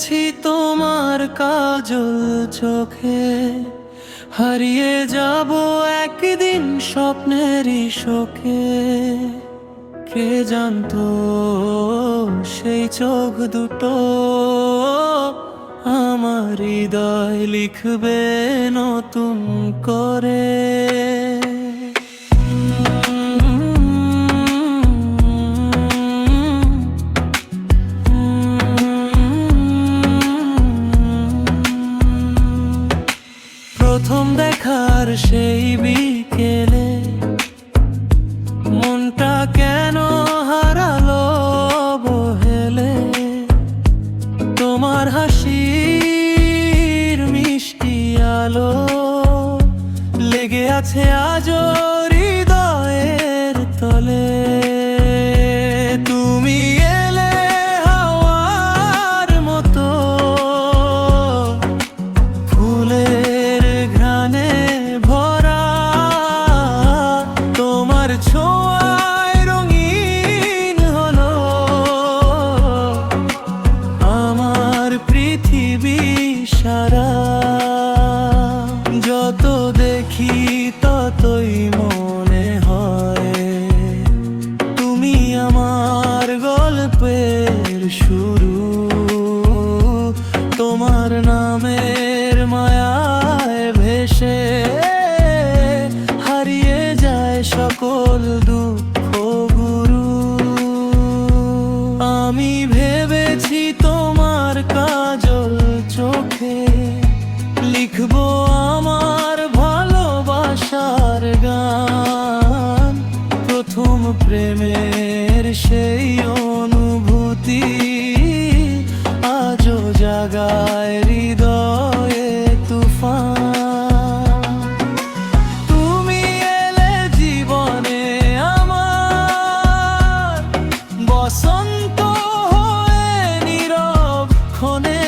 ভেবেছি তোমার কাজল চোখে হারিয়ে যাব একদিন স্বপ্নেরই শোকে। কে জানতো সেই চোখ দুটো আমার হৃদয় লিখবে নতুন করে। প্রথম দেখার সেই বিকেলে মনটা কেন হারালো বহেলে। তোমার হাসির মিষ্টি আলো লেগে আছে আজও হৃদয়ের তলে। তুমি এলে হাওয়ার মতো ফুলের ঘ্রাণে ভরা। তোমার ছোঁয়ায় রঙিন হলো আমার পৃথিবী সারা। যত দেখি ততই মনে হয় তুমি আমার গল্পের শুরু। তোমার নামের মায়ায় ভেসে হারিয়ে যায় সকল দুঃখ গুরু। আমি ভেবেছি তোমার কাজল চোখে লিখবো আমার ভালোবাসার গান। প্রথম প্রেমের সেই অনুভূতি আজও জাগায় হৃদয়ে তুফান। তুমি এলে জীবনে আমার বসন্ত হয়ে নীরব ক্ষণে।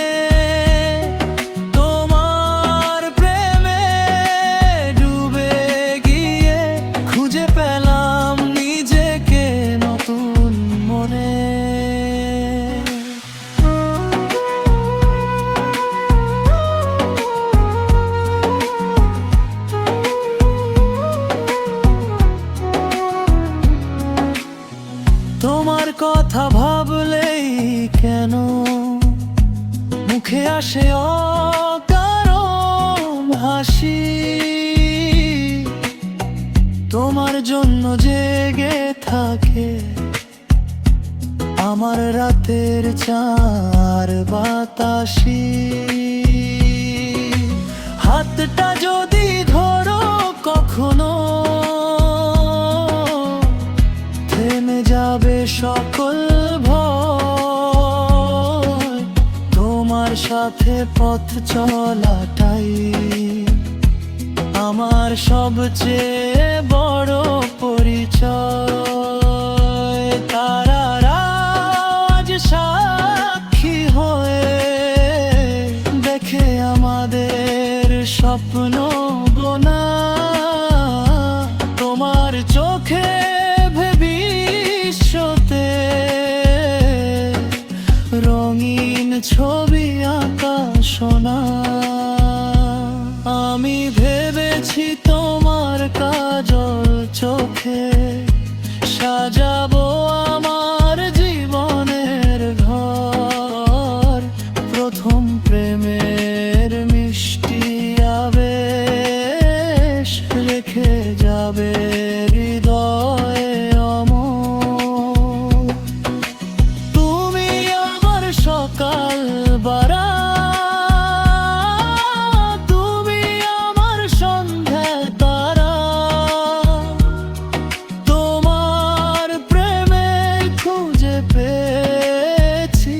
তোমার প্রেমে ডুবে গিয়ে খুঁজে পেলাম নিজেকে নতুন মনে। তোমার কথা ভাবলেই কেন মুখে আসে অকারণ হাসি। তোমার জন্য জেগে থাকে আমার রাতের চার বাতাসি। হাতটা যদি ধরো কখনো থেমে যাবে সকল ভয়। তোমার সাথে পথ চলাটাই আমার সবচেয়ে বড় পরিচয়। তারারা আজ সাক্ষী হয়ে দেখে আমাদের স্বপ্ন গোনা। তোমার চোখে ভবিষ্যতে রঙিন ছবি আঁকা সোনা। আমি ভেবেছি তোমার কাজল চোখে সাজাবো আমার জীবনের ঘর। প্রথম প্রেমের মিষ্টি আবেশ রেখে যাবে হৃদয়ে অমর। তুমি আমার সকাল বারা, তুমি আমার সন্ধ্যা তারা। তোমার প্রেমে খুঁজে পেয়েছি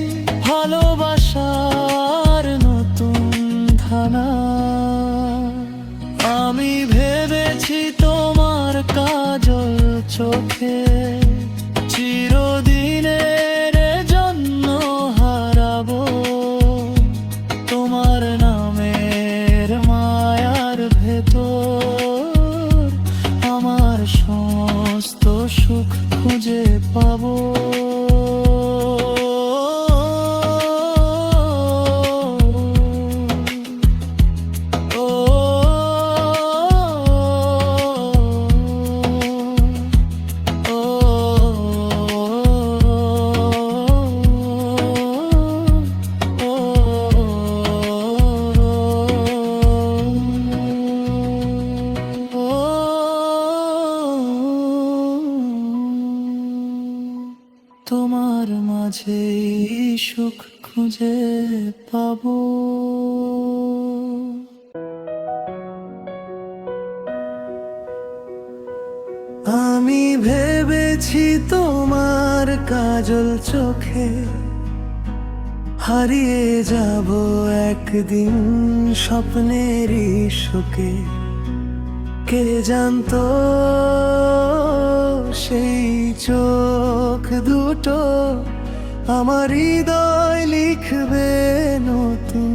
ভালোবাসার নতুন ধানা। আমি ভেবেছি তোমার কাজল চোখে চিরদিনের জন্য হারাবো তোমার নামের মায়ার ভেতর। আমার সমস্ত সুখ খুঁজে পাবো। তোমার মাঝেই সুখ খুঁজে পাবো। আমি ভেবেছি তোমার কাজল চোখে হারিয়ে যাব একদিন স্বপ্নেরই শোকে। কে জানতো সেই চোখ দুটো আমার হৃদয় লিখবে নতুন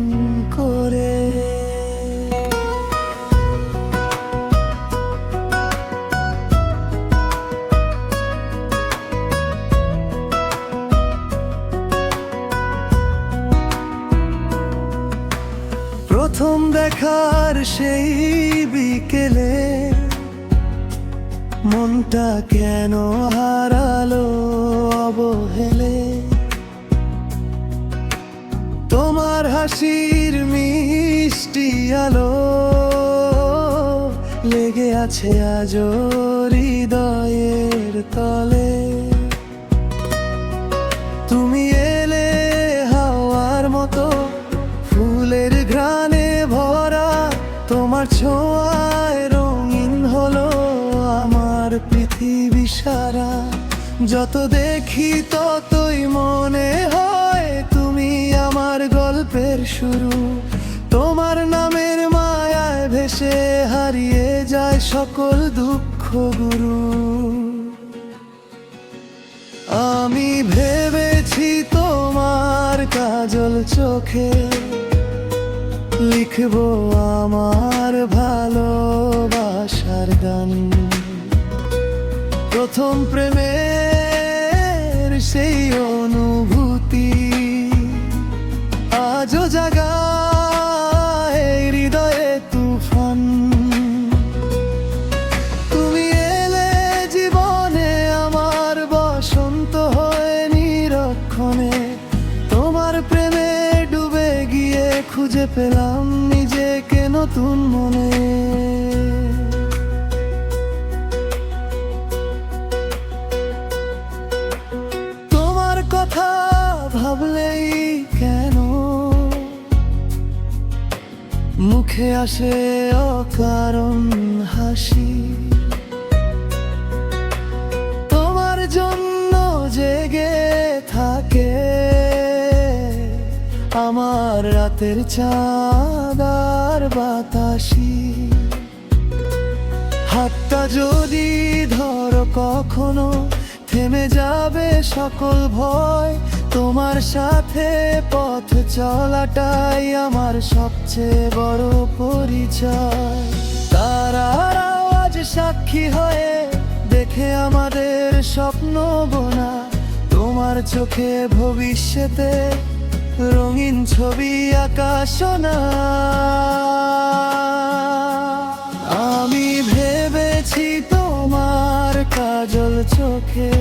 করে। প্রথম দেখার সেই বিকেলে মনটা কেন হারালো অবহেলে। তোমার হাসির মিষ্টি আলো লেগে আছে আজও হৃদয়ের তলে। তুমি এলে হাওয়ার মতো ফুলের ঘ্রাণে ভরা, তোমার ছোঁয়ায় রঙিন হলো আমার পৃথিবী সারা। যত দেখি ততই মনে হয় তুমি আমার গল্পের শুরু। তোমার নামের মায়ায় ভেসে হারিয়ে যায় সকল দুঃখ গুরু। আমি ভেবেছি তোমার কাজল চোখে লিখবো আমার ভালোবাসার গান। প্রথম প্রেমের সেই অনুভূতি আজও জাগায় হৃদয়ে তুফান। তুমি এলে জীবনে আমার বসন্ত হয়ে নিরক্ষণে। তোমার প্রেমে ডুবে গিয়ে খুঁজে পেলাম নিজেকে নতুন মনে। তোমার কথা ভাবলেই কেন মুখে আসে অকারণ হাসি। তোমার জন্য জেগে থাকে আমার রাতের চাঁদ আর বাতাসি। হাতটা যদি ধরো কখনো থেমে যাবে সকল ভয়। তোমার সাথে পথ চলাটাই আমার সবচেয়ে বড় পরিচয়। তারার আওয়াজ সাক্ষী হয়ে দেখে আমাদের স্বপ্ন বোনা। তোমার চোখে ভবিষ্যতে রঙিন ছবি আকাশ না। আমি ভেবেছি তোমার কাজল চোখে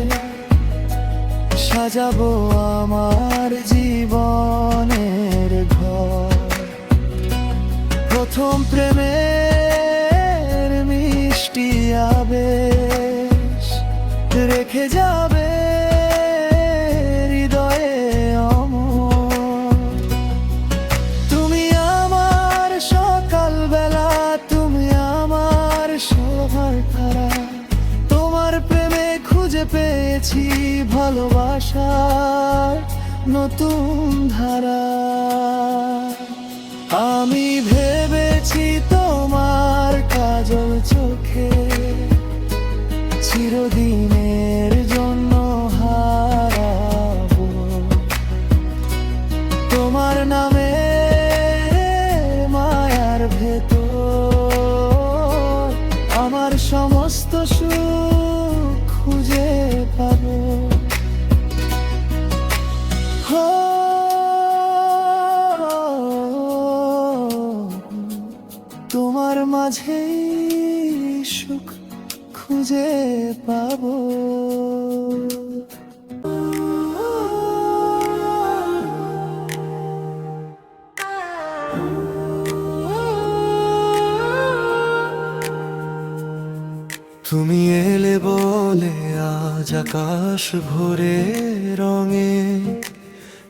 সাজাবো আমার জীবনের ঘর। প্রথম প্রেমের মিষ্টি আবেশ রেখে যাবে হৃদয়ে অমর। তুমি আমার সকালবেলা, তুমি আমার শোভার ধারা। তোমার প্রেমে খুঁজে পেয়েছি ভালোবাসার নতুন ধারা। আমি ভেবেছি তোমার কাজল চোখে চিরদিনের জন্য হারাবো। তোমার নামে মায়ার ভেতর আমার সমস্ত সুখ খুঁজে পাবো। তোমার মাঝেই সুখ খুঁজে পাবো। তুমি এলে বলে আজ আকাশ ভরে রঙে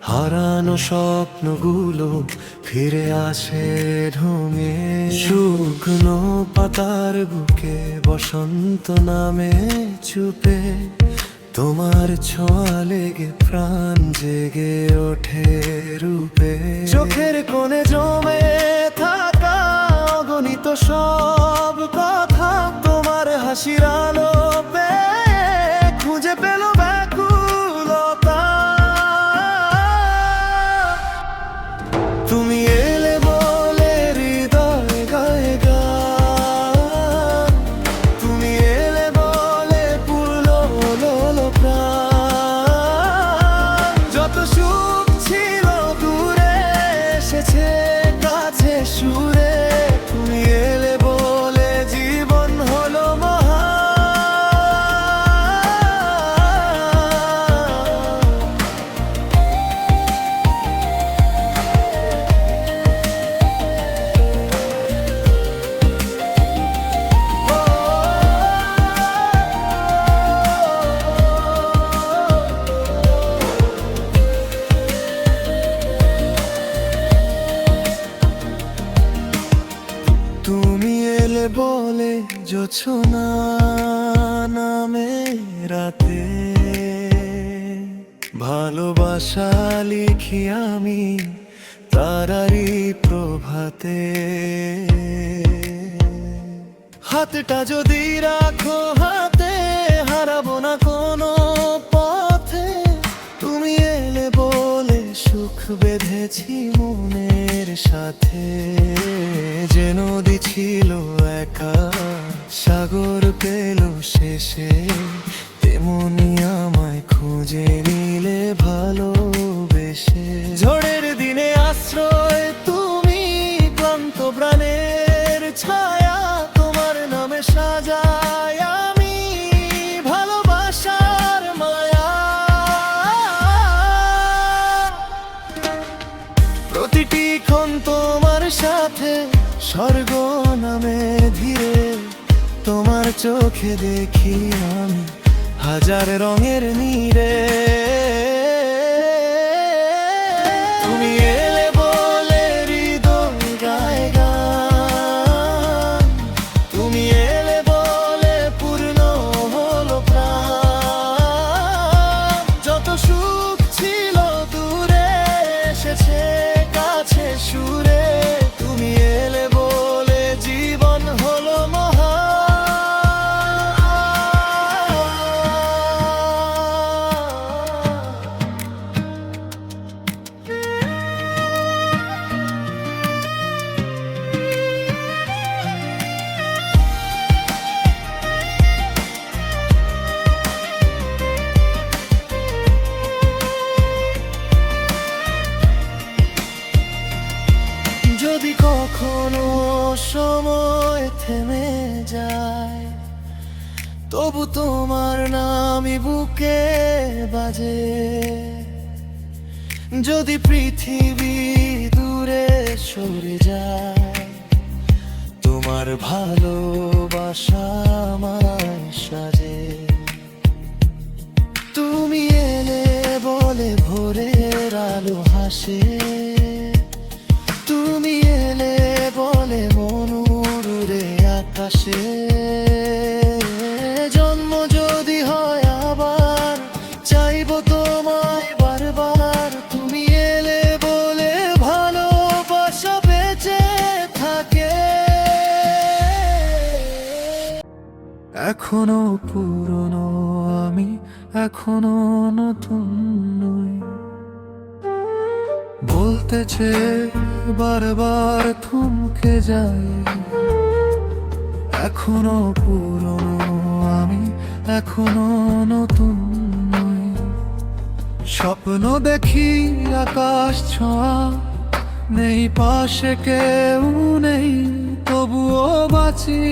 হারানো স্বপ্নগুলো ফিরে আসে ঢঙে। শুকনো পাতার বুকে বসন্ত নামে চুপে, তোমার ছোঁয়া লেগে প্রাণ জেগে ওঠে রূপে। চোখের কোণে জমে থাকা অগণিত সব কথা, তোমার হাসির আলো পেয়ে খুঁজে পেল ব্যাকুলতা। তুমি এলে বলে হৃদয় গায়ে গান, তুমি এলে বলে পুরলো হলো প্রাণ। যত সুখ ছিল দূরে এসেছে কাছে সুরে, তুমি এলে বলে জীবন হলো মহান। তুমি এলে বলে জোছনা নামে রাতে, ভালোবাসা লিখি আমি তারারি প্রভাতে। হাতটা যদি রাখো হাতে, হারাবো না কোনো পথে। তুমি এলে বলে সুখ বেঁধেছি মনের সাথে। যে নদী ছিল একা সাগর পেল শেষে, তেমনি আমায় খুঁজে নিলে ভালোবেসে। ঝড়ের দিনে আশ্রয় তুমি, ক্লান্ত প্রাণের ছায়া, তোমার নামে সাজায় আমি ভালোবাসার মায়া। প্রতিটি ক্ষণ তোমার সাথে স্বর্গ নামে ধীরে, তোমার চোখে দেখি আমি হাজার রঙের নীড়ে। তুমি এলে বলে হৃদয় গায়ে গান, তুমি এলে বলে পূর্ণ হলো প্রাণ। যত সুখ ছিল দূরে এসেছে কাছে সুরে, তুমি এলে বলে জীবন হলো মহান। যদি কখনো সময় থেমে যায়, তবু তোমার নামই বুকে বাজে। যদি পৃথিবী দূরে সরে যায়, তোমার ভালোবাসা আমায় সাজে। তুমি এলে বলে ভোরের আলো হাসে, তুমি এলে বলে মন উড়ে আকাশে। জন্ম যদি হয় আবার, চাইবো তোমায় বারবার। তুমি এলে বলে ভালোবাসা বেঁচে থাকে। এখনো পুরনো আমি, এখনো নতুন নই। বলতেছে বারবার থমকে যাই। এখনো পুরনো আমি, এখনো নতুন নই। স্বপ্ন দেখি আকাশ ছোঁয়া, নেই পাশে কেউ নেই, তবুও বাঁচি।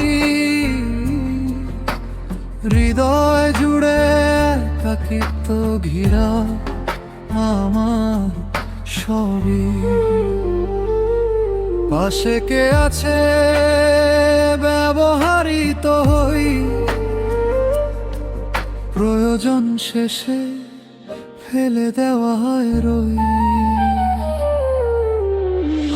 হৃদয় জুড়ে একাকিত্ব ঘিরা আমার সবই। পাশে কে আছে ব্যবহারিত হই, প্রয়োজন শেষে ফেলে দেওয়া হয় রই।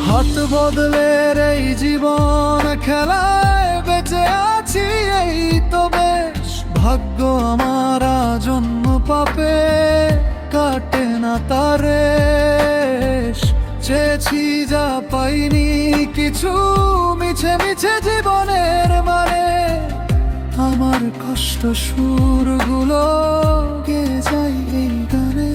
হাত বদলের এই জীবন খেলায় বেঁচে আছি এই তো বেশ। ভাগ্য আমার জন্ম পাপে কাটে না তার রেশ। চেয়েছি যা পাইনি কিছু, মিছে মিছে জীবনের মানে। আমার কষ্ট সুরগুলো গেয়ে যায় এই গানে।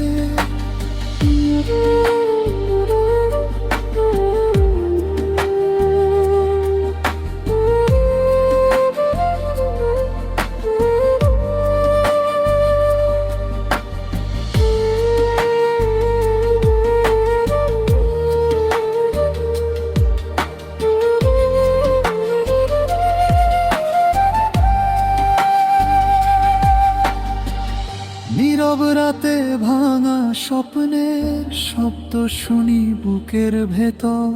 নীরব রাতে ভাঙা স্বপ্নের শব্দ শুনি বুকের ভেতর।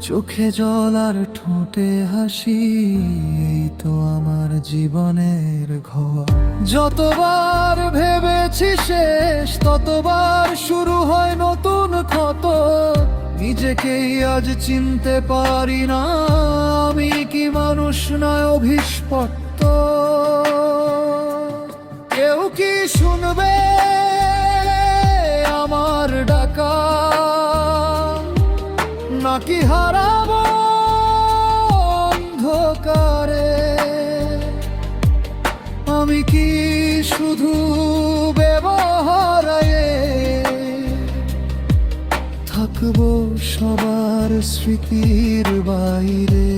চোখে জল আর ঠোঁটে হাসি, এই তো আমার জীবনের ঘর। যতবার ভেবেছি শেষ, ততবার শুরু হয় নতুন ক্ষত। নিজেকেই আজ চিনতে পারি না, আমি কি মানুষ নয় অভিস্পষ্ট। কেউ কি শুনবে আমার ডাকা, নাকি হারাবো অন্ধকারে? আমি কি শুধু ব্যবহারে থাকবো সবার স্মৃতির বাইরে?